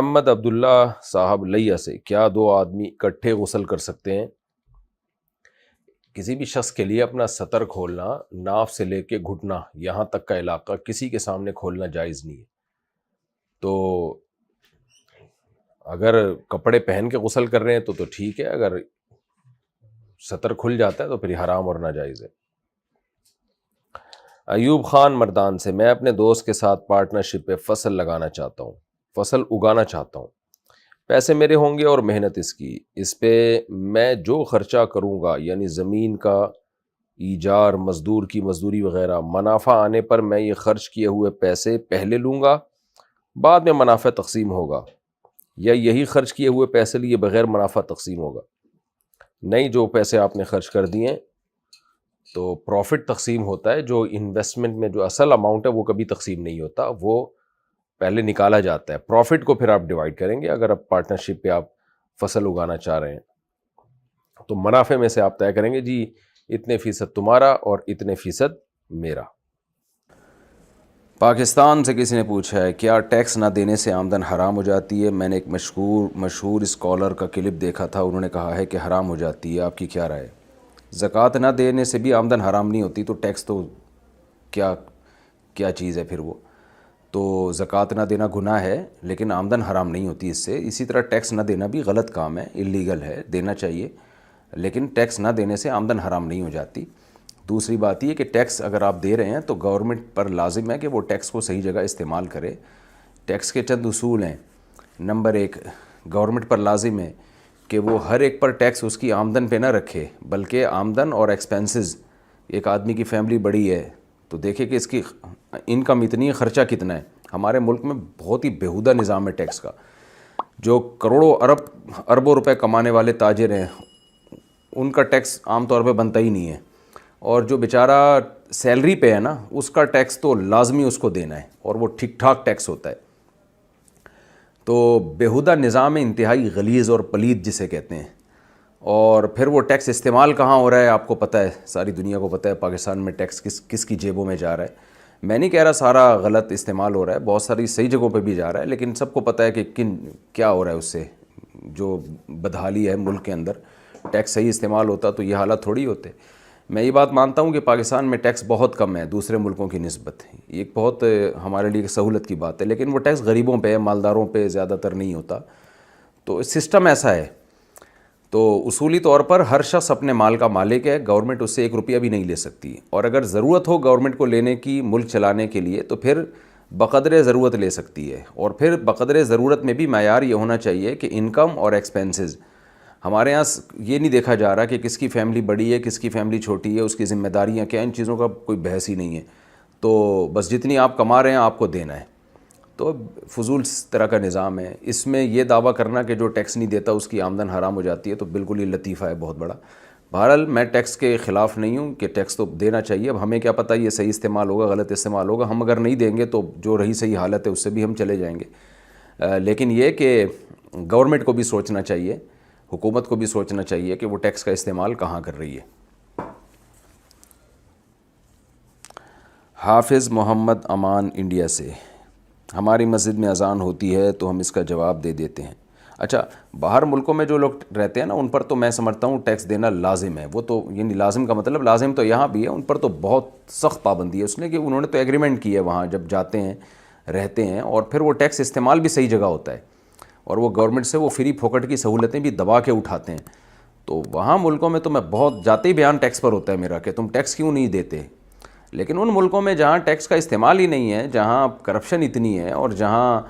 محمد عبداللہ صاحب لیا سے، کیا دو آدمی اکٹھے غسل کر سکتے ہیں؟ کسی بھی شخص کے لیے اپنا سطر کھولنا، ناف سے لے کے گھٹنا یہاں تک کا علاقہ کسی کے سامنے کھولنا جائز نہیں ہے۔ تو اگر کپڑے پہن کے غسل کر رہے ہیں تو ٹھیک ہے، اگر سطر کھل جاتا ہے تو پھر حرام اور ناجائز ہے۔ ایوب خان مردان سے، میں اپنے دوست کے ساتھ پارٹنرشپ پہ فصل لگانا چاہتا ہوں، فصل اگانا چاہتا ہوں، پیسے میرے ہوں گے اور محنت اس کی، اس پہ میں جو خرچہ کروں گا یعنی زمین کا ایجار، مزدور کی مزدوری وغیرہ، منافع آنے پر میں یہ خرچ کیے ہوئے پیسے پہلے لوں گا، بعد میں منافع تقسیم ہوگا، یا یہی خرچ کیے ہوئے پیسے لیے بغیر منافع تقسیم ہوگا؟ نہیں، جو پیسے آپ نے خرچ کر دیے تو پروفٹ تقسیم ہوتا ہے، جو انویسٹمنٹ میں جو اصل اماؤنٹ ہے وہ کبھی تقسیم نہیں ہوتا، وہ پہلے نکالا جاتا ہے، پروفٹ کو پھر آپ ڈیوائیڈ کریں گے۔ اگر آپ پارٹنرشپ پہ آپ فصل اگانا چاہ رہے ہیں تو منافع میں سے آپ طے کریں گے، جی اتنے فیصد تمہارا اور اتنے فیصد میرا۔ پاکستان سے کسی نے پوچھا ہے، کیا ٹیکس نہ دینے سے آمدن حرام ہو جاتی ہے؟ میں نے ایک مشہور اسکالر کا کلپ دیکھا تھا، انہوں نے کہا ہے کہ حرام ہو جاتی ہے، آپ کی کیا رائے؟ زکوٰۃ نہ دینے سے بھی آمدن حرام نہیں ہوتی، تو ٹیکس تو کیا چیز ہے پھر وہ؟ تو زکوٰۃ نہ دینا گناہ ہے لیکن آمدن حرام نہیں ہوتی اس سے۔ اسی طرح ٹیکس نہ دینا بھی غلط کام ہے، اللیگل ہے، دینا چاہیے، لیکن ٹیکس نہ دینے سے آمدن حرام نہیں ہو جاتی۔ دوسری بات یہ کہ ٹیکس اگر آپ دے رہے ہیں تو گورنمنٹ پر لازم ہے کہ وہ ٹیکس کو صحیح جگہ استعمال کرے۔ ٹیکس کے چند اصول ہیں۔ نمبر 1، گورنمنٹ پر لازم ہے کہ وہ ہر ایک پر ٹیکس اس کی آمدن پہ نہ رکھے، بلکہ آمدن اور ایکسپینسز، ایک آدمی کی فیملی بڑی ہے تو دیکھے کہ اس کی انکم اتنی ہے، خرچہ کتنا ہے۔ ہمارے ملک میں بہت ہی بیہودہ نظام ہے ٹیکس کا۔ جو کروڑوں اربوں روپے کمانے والے تاجر ہیں ان کا ٹیکس عام طور پہ بنتا ہی نہیں ہے، اور جو بیچارہ سیلری پہ ہے نا اس کا ٹیکس تو لازمی اس کو دینا ہے، اور وہ ٹھیک ٹھاک ٹیکس ہوتا ہے۔ تو بیہودہ نظام ہے، انتہائی غلیظ اور پلید جسے کہتے ہیں۔ اور پھر وہ ٹیکس استعمال کہاں ہو رہا ہے آپ کو پتہ ہے، ساری دنیا کو پتہ ہے پاکستان میں ٹیکس کس کی جیبوں میں جا رہا ہے۔ میں نہیں کہہ رہا سارا غلط استعمال ہو رہا ہے، بہت ساری صحیح جگہوں پہ بھی جا رہا ہے، لیکن سب کو پتہ ہے کہ کیا ہو رہا ہے اس سے۔ جو بدحالی ہے ملک کے اندر، ٹیکس صحیح استعمال ہوتا تو یہ حالات تھوڑی ہوتے۔ میں یہ بات مانتا ہوں کہ پاکستان میں ٹیکس بہت کم ہے دوسرے ملکوں کی نسبت، یہ ایک بہت ہمارے لیے سہولت کی بات ہے، لیکن وہ ٹیکس غریبوں پہ، مالداروں پہ زیادہ تر نہیں ہوتا۔ تو سسٹم ایسا ہے۔ تو اصولی طور پر ہر شخص اپنے مال کا مالک ہے، گورنمنٹ اس سے 1 روپیہ بھی نہیں لے سکتی، اور اگر ضرورت ہو گورنمنٹ کو لینے کی ملک چلانے کے لیے تو پھر بقدر ضرورت لے سکتی ہے، اور پھر بقدر ضرورت میں بھی معیار یہ ہونا چاہیے کہ انکم اور ایکسپینسز۔ ہمارے یہاں یہ نہیں دیکھا جا رہا کہ کس کی فیملی بڑی ہے، کس کی فیملی چھوٹی ہے، اس کی ذمہ داریاں کیا، ان چیزوں کا کوئی بحث ہی نہیں ہے۔ تو بس جتنی آپ کما رہے ہیں آپ کو دینا ہے، تو فضول اس طرح کا نظام ہے۔ اس میں یہ دعویٰ کرنا کہ جو ٹیکس نہیں دیتا اس کی آمدن حرام ہو جاتی ہے تو بالکل ہی لطیفہ ہے بہت بڑا۔ بہرحال میں ٹیکس کے خلاف نہیں ہوں کہ ٹیکس تو دینا چاہیے، اب ہمیں کیا پتہ یہ صحیح استعمال ہوگا غلط استعمال ہوگا، ہم اگر نہیں دیں گے تو جو رہی صحیح حالت ہے اس سے بھی ہم چلے جائیں گے۔ لیکن یہ کہ گورنمنٹ کو بھی سوچنا چاہیے، حکومت کو بھی سوچنا چاہیے کہ وہ ٹیکس کا استعمال کہاں کر رہی ہے۔ حافظ محمد امان انڈیا سے، ہماری مسجد میں اذان ہوتی ہے تو ہم اس کا جواب دے دیتے ہیں۔ اچھا، باہر ملکوں میں جو لوگ رہتے ہیں نا ان پر تو میں سمجھتا ہوں ٹیکس دینا لازم ہے، وہ تو یعنی لازم کا مطلب لازم تو یہاں بھی ہے، ان پر تو بہت سخت پابندی ہے، اس نے کہ انہوں نے تو ایگریمنٹ کی ہے وہاں جب جاتے ہیں رہتے ہیں، اور پھر وہ ٹیکس استعمال بھی صحیح جگہ ہوتا ہے، اور وہ گورنمنٹ سے وہ فری پھوکٹ کی سہولتیں بھی دبا کے اٹھاتے ہیں۔ تو وہاں ملکوں میں تو میں بہت جاتے ہی بیان ٹیکس پر ہوتا ہے میرا کہ تم ٹیکس کیوں نہیں دیتے، لیکن ان ملکوں میں جہاں ٹیکس کا استعمال ہی نہیں ہے، جہاں کرپشن اتنی ہے، اور جہاں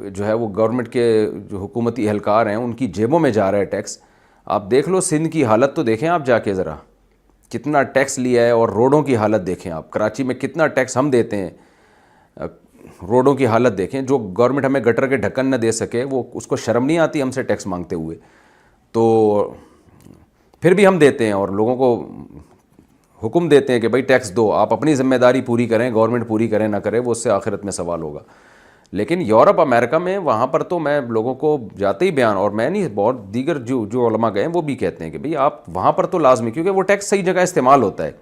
جو ہے وہ گورنمنٹ کے جو حکومتی اہلکار ہیں ان کی جیبوں میں جا رہا ہے ٹیکس۔ آپ دیکھ لو سندھ کی حالت تو دیکھیں آپ جا کے ذرا، کتنا ٹیکس لیا ہے، اور روڈوں کی حالت دیکھیں آپ، کراچی میں کتنا ٹیکس ہم دیتے ہیں، روڈوں کی حالت دیکھیں، جو گورنمنٹ ہمیں گٹر کے ڈھکن نہ دے سکے وہ اس کو شرم نہیں آتی ہم سے ٹیکس مانگتے ہوئے، تو پھر بھی ہم دیتے ہیں اور لوگوں کو حکم دیتے ہیں کہ بھائی ٹیکس دو، آپ اپنی ذمہ داری پوری کریں، گورنمنٹ پوری کرے نہ کرے وہ اس سے آخرت میں سوال ہوگا۔ لیکن یورپ امریکہ میں وہاں پر تو میں لوگوں کو جاتے ہی بیان، اور میں نہیں، بہت دیگر جو علماء گئے ہیں وہ بھی کہتے ہیں کہ بھئی آپ وہاں پر تو لازمی، کیونکہ وہ ٹیکس صحیح جگہ استعمال ہوتا ہے۔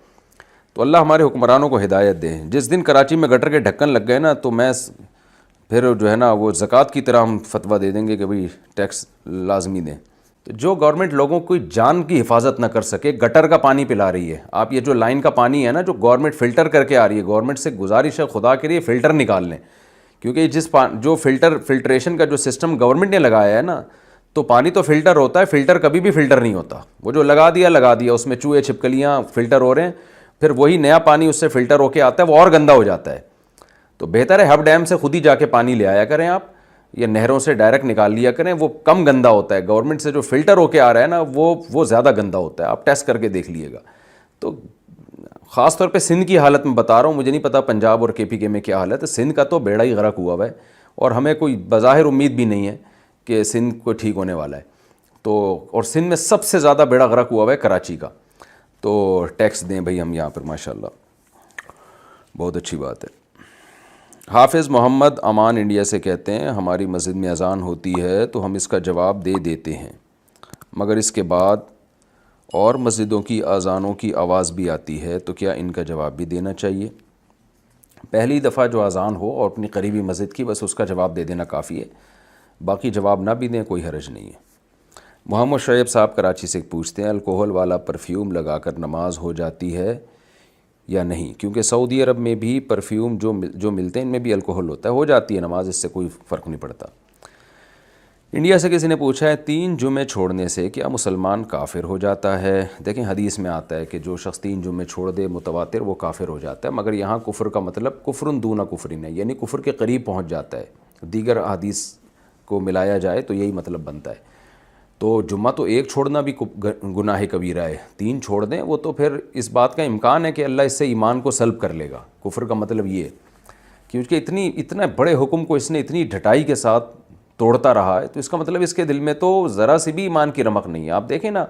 تو اللہ ہمارے حکمرانوں کو ہدایت دے۔ جس دن کراچی میں گٹر کے ڈھکن لگ گئے نا تو پھر جو ہے نا وہ زکوٰۃ کی طرح ہم فتویٰ دے دیں گے کہ بھئی ٹیکس لازمی دیں. تو جو گورنمنٹ لوگوں کو جان کی حفاظت نہ کر سکے, گٹر کا پانی پلا رہی ہے. آپ یہ جو لائن کا پانی ہے نا جو گورنمنٹ فلٹر کر کے آ رہی ہے, گورنمنٹ سے گزارش ہے خدا کے لیے فلٹر نکال لیں, کیونکہ جو فلٹریشن کا جو سسٹم گورنمنٹ نے لگایا ہے نا, تو پانی تو فلٹر ہوتا ہے, فلٹر کبھی بھی فلٹر نہیں ہوتا. وہ جو لگا دیا اس میں چوہے چھپکلیاں فلٹر ہو رہے ہیں, پھر وہی نیا پانی اس سے فلٹر ہو کے آتا ہے, وہ اور گندا ہو جاتا ہے. تو بہتر ہے ہب ڈیم سے خود ہی جا کے پانی لے آیا کریں آپ, یا نہروں سے ڈائریکٹ نکال لیا کریں, وہ کم گندا ہوتا ہے. گورنمنٹ سے جو فلٹر ہو کے آ رہا ہے نا وہ زیادہ گندا ہوتا ہے, آپ ٹیسٹ کر کے دیکھ لیے گا. تو خاص طور پہ سندھ کی حالت میں بتا رہا ہوں, مجھے نہیں پتا پنجاب اور KPK میں کیا حالت ہے. سندھ کا تو بیڑا ہی غرق ہوا ہے, اور ہمیں کوئی بظاہر امید بھی نہیں ہے کہ سندھ کو ٹھیک ہونے والا ہے. تو اور سندھ میں سب سے زیادہ بیڑا غرق ہوا ہے کراچی کا. تو ٹیکس دیں بھئی ہم یہاں پر, ماشاءاللہ بہت اچھی بات ہے. حافظ محمد امان انڈیا سے کہتے ہیں ہماری مسجد میں اذان ہوتی ہے تو ہم اس کا جواب دے دیتے ہیں, مگر اس کے بعد اور مسجدوں کی اذانوں کی آواز بھی آتی ہے, تو کیا ان کا جواب بھی دینا چاہیے؟ پہلی دفعہ جو اذان ہو اور اپنی قریبی مسجد کی, بس اس کا جواب دے دینا کافی ہے, باقی جواب نہ بھی دیں کوئی حرج نہیں ہے. محمد شعیب صاحب کراچی سے پوچھتے ہیں الکوہل والا پرفیوم لگا کر نماز ہو جاتی ہے یا نہیں؟ کیونکہ سعودی عرب میں بھی پرفیوم جو ملتے ہیں ان میں بھی الکوہل ہوتا ہے, ہو جاتی ہے نماز, اس سے کوئی فرق نہیں پڑتا. انڈیا سے کسی نے پوچھا ہے 3 جمعے چھوڑنے سے کیا مسلمان کافر ہو جاتا ہے؟ دیکھیں حدیث میں آتا ہے کہ جو شخص 3 جمعے چھوڑ دے متواتر وہ کافر ہو جاتا ہے, مگر یہاں کفر کا مطلب کفرن دون کفرن ہے, یعنی کفر کے قریب پہنچ جاتا ہے. دیگر احادیث کو ملایا جائے تو یہی مطلب بنتا ہے. تو جمعہ تو ایک چھوڑنا بھی گناہ کبیرہ ہے, 3 چھوڑ دیں وہ تو پھر اس بات کا امکان ہے کہ اللہ اس سے ایمان کو سلب کر لے گا. کفر کا مطلب یہ ہے, کیونکہ اتنے بڑے حکم کو اس نے اتنی ڈھٹائی کے ساتھ توڑتا رہا ہے, تو اس کا مطلب اس کے دل میں تو ذرا سی بھی ایمان کی رمق نہیں ہے. آپ دیکھیں نا,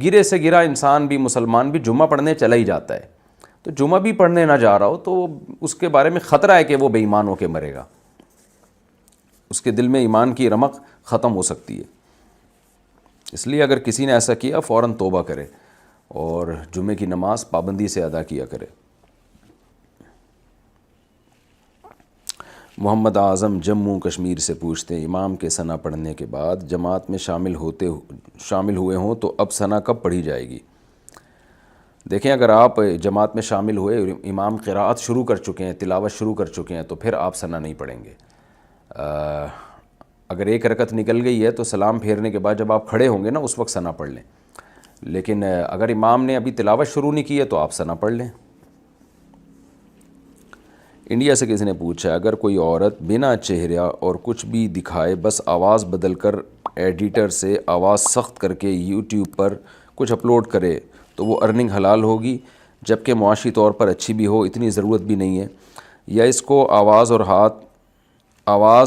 گرے سے گرا انسان بھی, مسلمان بھی جمعہ پڑھنے چلا ہی جاتا ہے, تو جمعہ بھی پڑھنے نہ جا رہا ہو تو اس کے بارے میں خطرہ ہے کہ وہ بے ایمان ہو کے مرے گا, اس کے دل میں ایمان کی رمق ختم ہو سکتی ہے. اس لیے اگر کسی نے ایسا کیا فوراً توبہ کرے اور جمعے کی نماز پابندی سے ادا کیا کرے. محمد اعظم جموں کشمیر سے پوچھتے ہیں امام کے ثنا پڑھنے کے بعد جماعت میں شامل ہوئے ہوں تو اب ثنا کب پڑھی جائے گی؟ دیکھیں اگر آپ جماعت میں شامل ہوئے, امام قراءت شروع کر چکے ہیں, تلاوت شروع کر چکے ہیں, تو پھر آپ ثنا نہیں پڑھیں گے. اگر ایک رکعت نکل گئی ہے تو سلام پھیرنے کے بعد جب آپ کھڑے ہوں گے نا اس وقت ثنا پڑھ لیں, لیکن اگر امام نے ابھی تلاوت شروع نہیں کی ہے تو آپ ثنا پڑھ لیں. انڈیا سے کسی نے پوچھا اگر کوئی عورت بنا چہرہ اور کچھ بھی دکھائے بس آواز بدل کر ایڈیٹر سے آواز سخت کر کے یوٹیوب پر کچھ اپلوڈ کرے تو وہ ارننگ حلال ہوگی جبکہ معاشی طور پر اچھی بھی ہو, اتنی ضرورت بھی نہیں ہے, یا اس کو آواز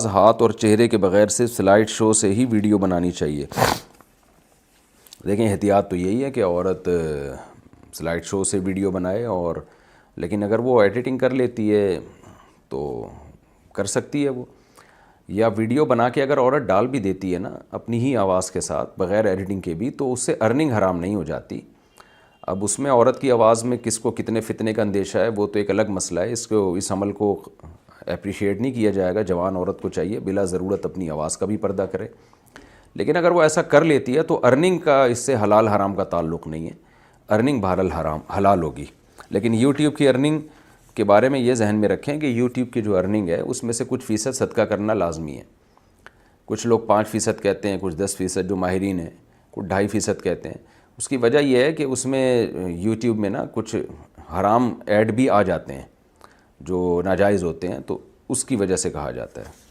ہاتھ اور چہرے کے بغیر صرف سلائیڈ شو سے ہی ویڈیو بنانی چاہیے؟ دیکھیں احتیاط تو یہی ہے کہ عورت سلائیڈ شو سے ویڈیو بنائے, اور لیکن اگر وہ ایڈیٹنگ کر لیتی ہے تو کر سکتی ہے وہ, یا ویڈیو بنا کے اگر عورت ڈال بھی دیتی ہے نا اپنی ہی آواز کے ساتھ بغیر ایڈیٹنگ کے بھی, تو اس سے ارننگ حرام نہیں ہو جاتی. اب اس میں عورت کی آواز میں کس کو کتنے فتنے کا اندیشہ ہے وہ تو ایک الگ مسئلہ ہے, اس عمل کو اپریشیٹ نہیں کیا جائے گا. جوان عورت کو چاہیے بلا ضرورت اپنی آواز کا بھی پردہ کرے, لیکن اگر وہ ایسا کر لیتی ہے تو ارننگ کا اس سے حلال حرام کا تعلق نہیں ہے, ارننگ بہرحال حلال ہوگی. لیکن یوٹیوب کی ارننگ کے بارے میں یہ ذہن میں رکھیں کہ یوٹیوب کی جو ارننگ ہے اس میں سے کچھ فیصد صدقہ کرنا لازمی ہے. کچھ لوگ 5% کہتے ہیں, کچھ 10% جو ماہرین ہیں, کچھ 2.5% کہتے ہیں. اس کی وجہ یہ ہے کہ اس میں یوٹیوب میں نا کچھ حرام ایڈ بھی آ جاتے ہیں جو ناجائز ہوتے ہیں, تو اس کی وجہ سے کہا جاتا ہے.